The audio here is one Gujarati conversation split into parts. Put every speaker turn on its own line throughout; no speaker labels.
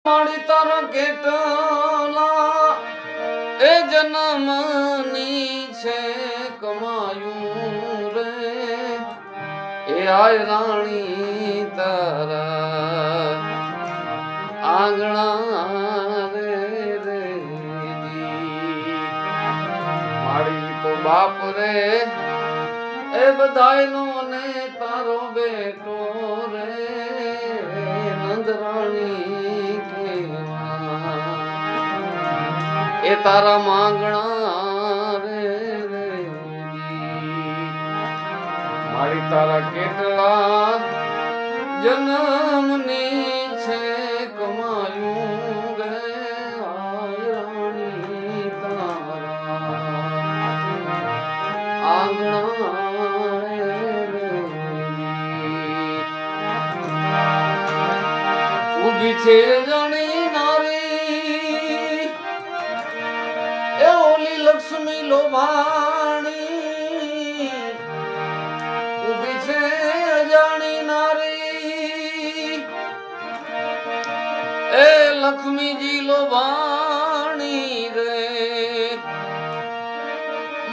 મારી તારા કેટલા એ જન્મની છે કમાયું રે એ આય રાણી તારા આંગણા રે રે મારી તો બાપ રે એ બધાયનો ને તારો બેટો રે નંદરાણી એ તારા માંગણા રે રે મારી તારા કેટલા જન્મની છે કમાયું રે રાણી તારા આંગણા ઉભી છે જાણી નારી એ ઓલી લક્ષ્મી લોભાણી ઉભી છે જાણી નારી એ લક્ષ્મીજી લોભાણી રે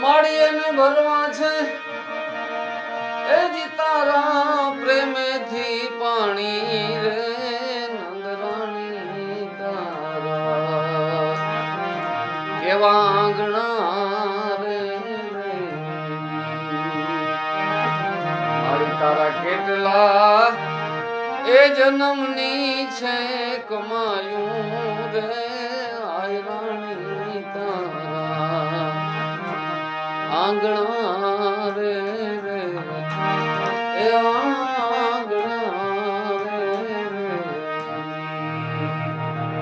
માળી એને ભરવા છે એ જી તારા પ્રેમેથી પાણી રે વાંગણા રે મારી તારા કેટલા એ જન્મની છે કમાયું રે આય રાણી તારા આંગણા રે